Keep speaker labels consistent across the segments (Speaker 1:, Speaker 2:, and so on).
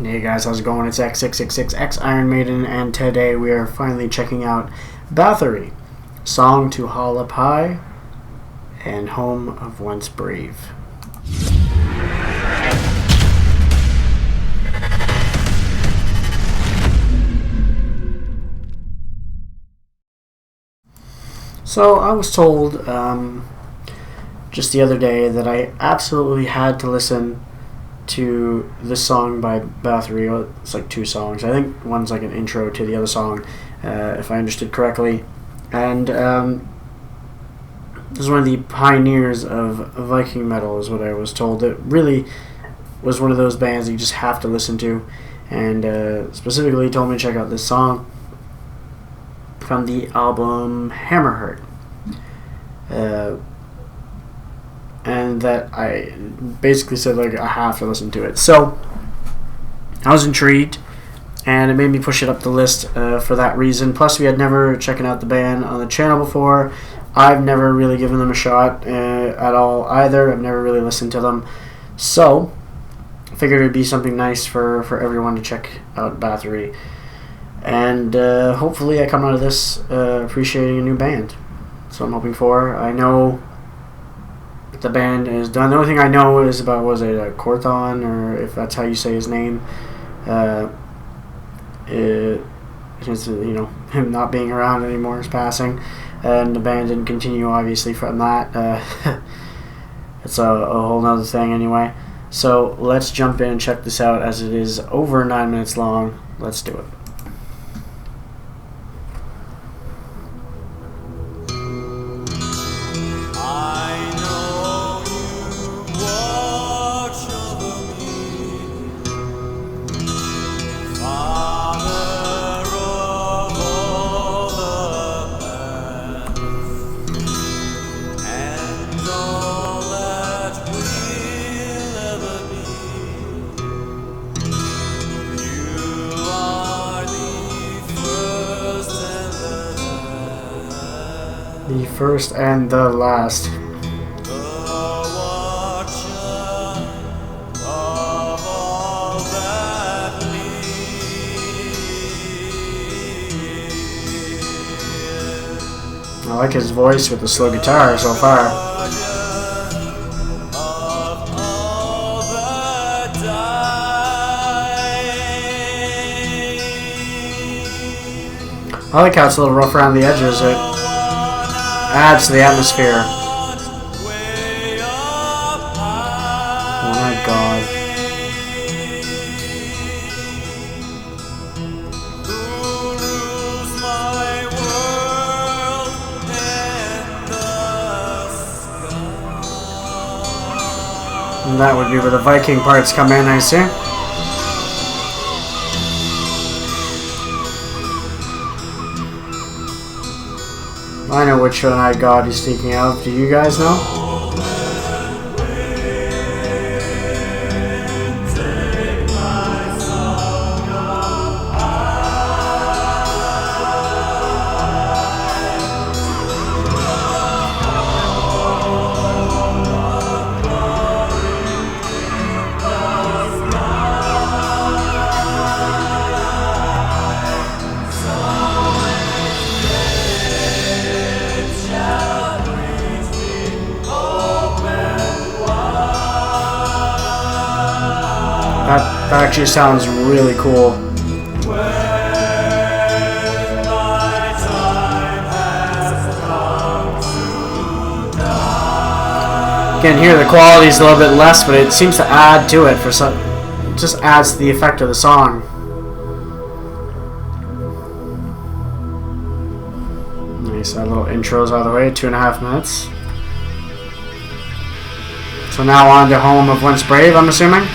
Speaker 1: Hey guys, how's it going? It's X666X Iron Maiden, and today we are finally checking out Bathory, Song to Haul Up High, and Home of Once Brave. So I was told just the other day that I absolutely had to listen to this song by Bathory. It's like two songs. I think one's like an intro to the other song, if I understood correctly. And this is one of the pioneers of Viking metal, is what I was told. It really was one of those bands that you just have to listen to. And specifically told me to check out this song from the album Hammerheart. And that I basically said, like, I have to listen to it. So I was intrigued, and it made me push it up the list for that reason. Plus, we had never checked out the band on the channel before. I've never really given them a shot at all either. I've never really listened to them. So I figured it would be something nice for everyone to check out Bathory. And hopefully I come out of this appreciating a new band. So I'm hoping for. I know the band is done. The only thing I know is about, was it Corthon, or if that's how you say his name. It is, him not being around anymore, is passing, and the band didn't continue obviously from that. It's a whole nother thing anyway. So let's jump in and check this out, as it is over 9 minutes long. Let's do it. The first and the last. I like his voice with the slow guitar so far. I like how it's a little rough around the edges. It adds to the atmosphere. Oh my god. And that would be where the Viking parts come in, I see. I know which one God he's speaking of. Do you guys know? That actually sounds really cool. Again, here the quality is a little bit less, but it seems to add to it for some. It just adds to the effect of the song. Nice, that little intro's out of the way. 2.5 minutes. So now on to Home of Once Brave, I'm assuming.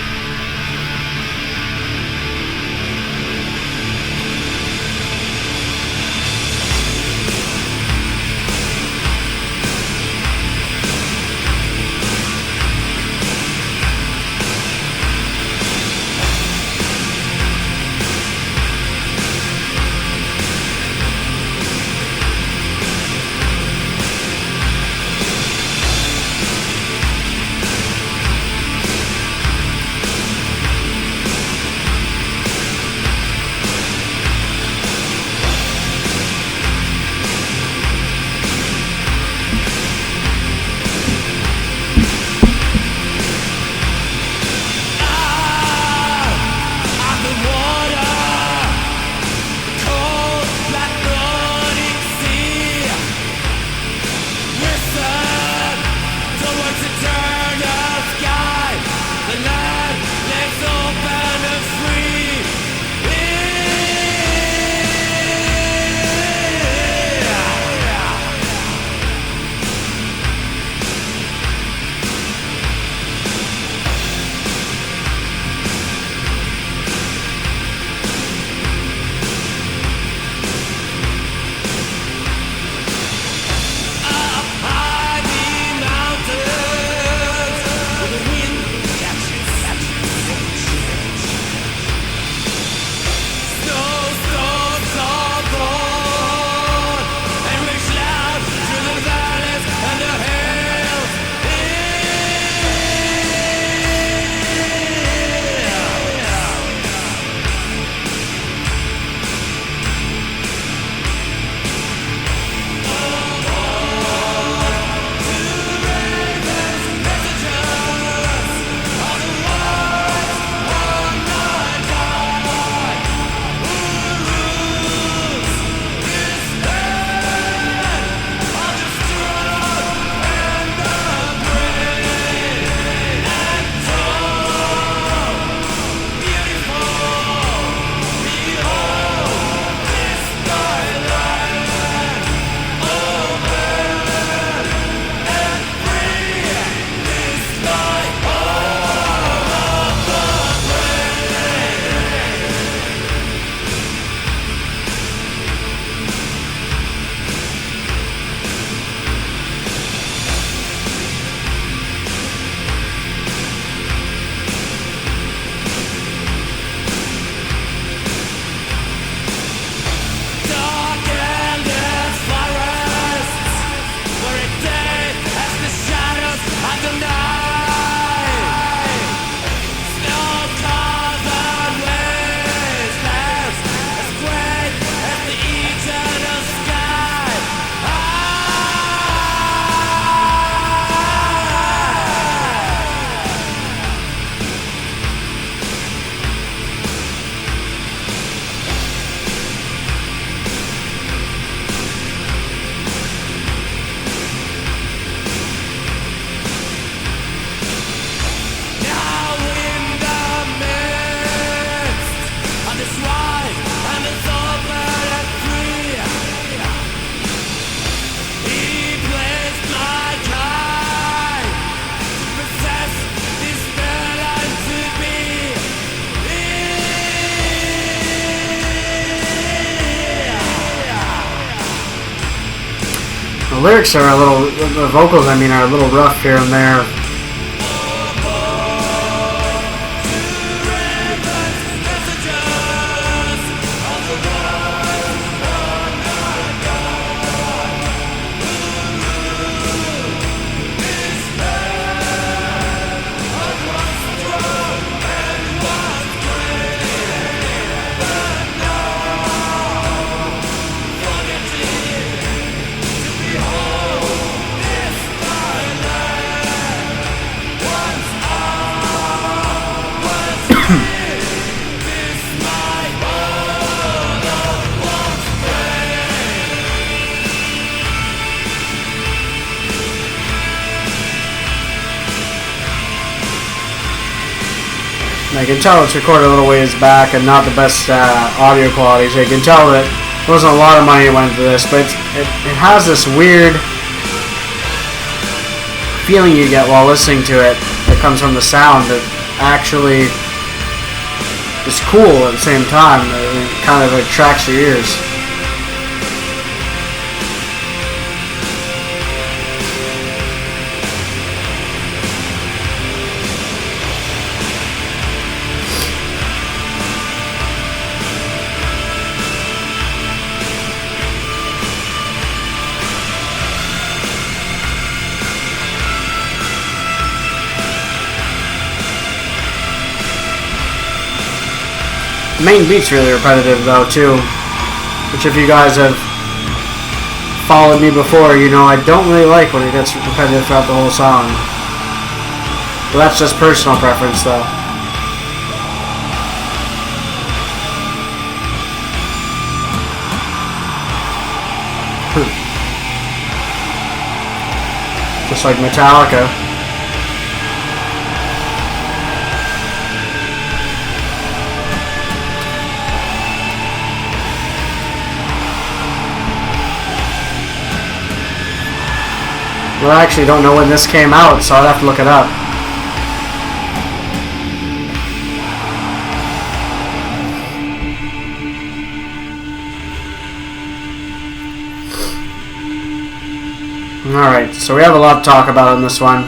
Speaker 1: The lyrics are a little, the vocals, I mean, are a little rough here and there. I can tell it's recorded a little ways back and not the best audio quality, so you can tell that there wasn't a lot of money that went into this, but it has this weird feeling you get while listening to it that comes from the sound that actually is cool at the same time. It kind of attracts your ears. The main beat's really repetitive though too, which if you guys have followed me before, you know I don't really like when it gets repetitive throughout the whole song. But that's just personal preference though. Just like Metallica. Well, I actually don't know when this came out, so I'd have to look it up. Alright, so we have a lot to talk about in this one.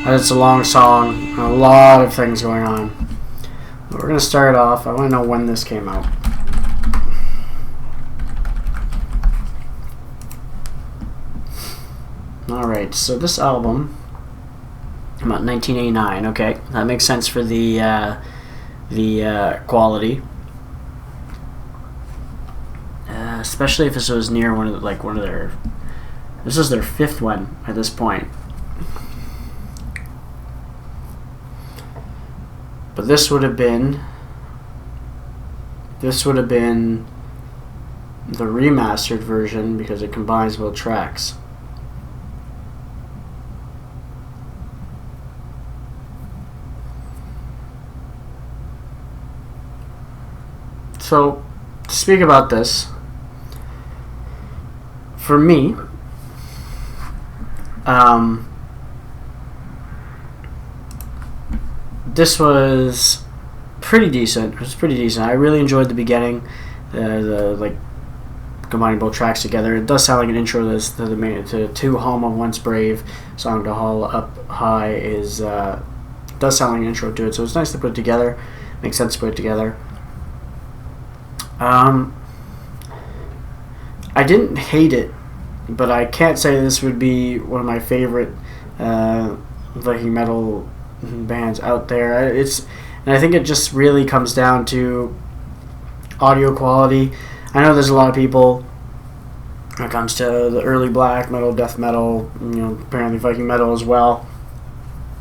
Speaker 1: It's a long song, and a lot of things going on. But we're going to start off, I want to know when this came out. Alright, so this album, about 1989, okay, that makes sense for the quality. Especially if this was near one of their, this is their fifth one at this point. But this would have been the remastered version because it combines both tracks. So, to speak about this, for me, this was pretty decent. It was pretty decent. I really enjoyed the beginning, the like combining both tracks together. It does sound like an intro to Home of Once Brave. Song to Haul Up High does sound like an intro to it. So it's nice to put it together. Makes sense to put it together. I didn't hate it, but I can't say this would be one of my favorite Viking metal bands out there. And I think it just really comes down to audio quality. I know there's a lot of people when it comes to the early black metal, death metal, apparently Viking metal as well,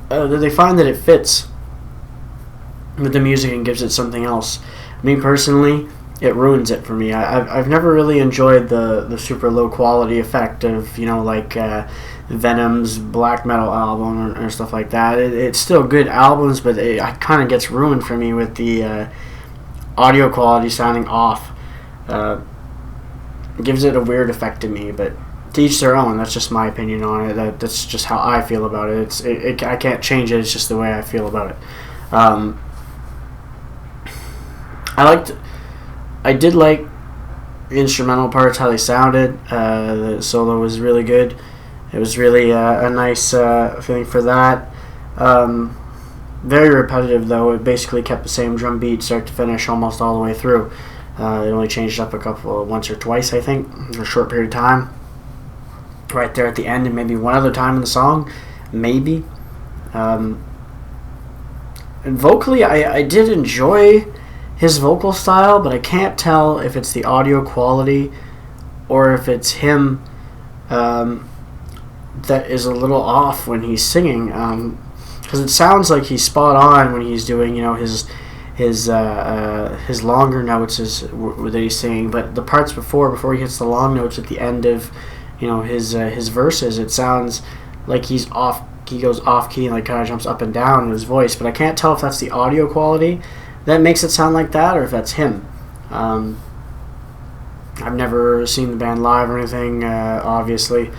Speaker 1: that they find that it fits with the music and gives it something else. Me personally, it ruins it for me. I've never really enjoyed the super low quality effect of Venom's black metal album or stuff like that. It's still good albums, but it kind of gets ruined for me with the audio quality sounding off. It gives it a weird effect to me, but to each their own. That's just my opinion on it. That's just how I feel about it. I can't change it. It's just the way I feel about it. I did like instrumental parts, how they sounded. The solo was really good. It was really a nice feeling for that. Very repetitive though. It basically kept the same drum beat start to finish almost all the way through. It only changed up once or twice, I think, in a short period of time. Right there at the end, and maybe one other time in the song, maybe. And vocally, I did enjoy his vocal style, but I can't tell if it's the audio quality or if it's him that is a little off when he's singing. Because it sounds like he's spot on when he's doing, his longer notes that he's singing, but the parts before he hits the long notes at the end of, his verses, it sounds like he's off. He goes off key and like kind of jumps up and down in his voice, but I can't tell if that's the audio quality that makes it sound like that or if that's him. I've never seen the band live or anything. Obviously,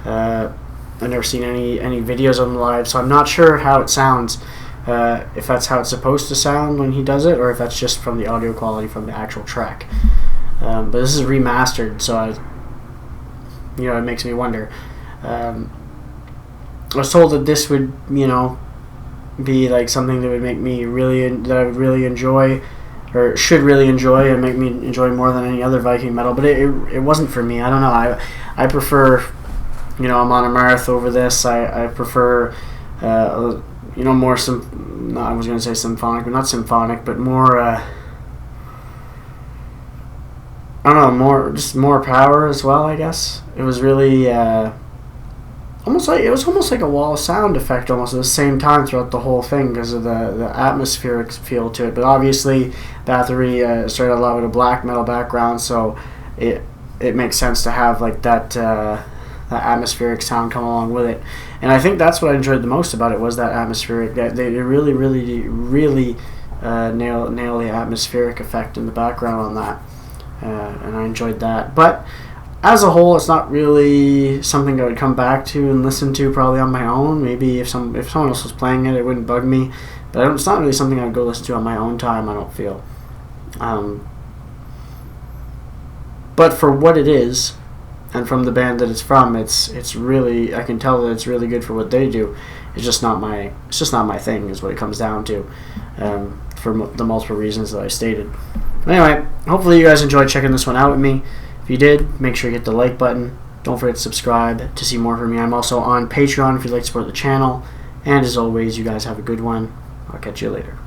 Speaker 1: I've never seen any videos of them live, so I'm not sure how it sounds. If that's how it's supposed to sound when he does it, or if that's just from the audio quality from the actual track. But this is remastered, so it makes me wonder. I was told that this would, be like something that would make me that I would really enjoy, or should really enjoy, and make me enjoy more than any other Viking metal. But it wasn't for me. I don't know. I prefer, Amon Amarth over this. I prefer, more I was going to say symphonic, but not symphonic, but more. I don't know, more power as well. I guess it was really. Almost like a wall of sound effect almost at the same time throughout the whole thing because of the atmospheric feel to it. But obviously Bathory started a lot with a black metal background, so it makes sense to have like that atmospheric sound come along with it. And I think that's what I enjoyed the most about it was that atmospheric. They really nail the atmospheric effect in the background on that, and I enjoyed that. But as a whole, it's not really something I would come back to and listen to probably on my own. Maybe if someone else was playing it, it wouldn't bug me. But it's not really something I'd go listen to on my own time, I don't feel. But for what it is, and from the band that it's from, it's really, I can tell that it's really good for what they do. It's just not my thing, is what it comes down to, for the multiple reasons that I stated. But anyway, hopefully you guys enjoyed checking this one out with me. If you did, make sure you hit the like button. Don't forget to subscribe to see more from me. I'm also on Patreon if you'd like to support the channel. And as always, you guys have a good one. I'll catch you later.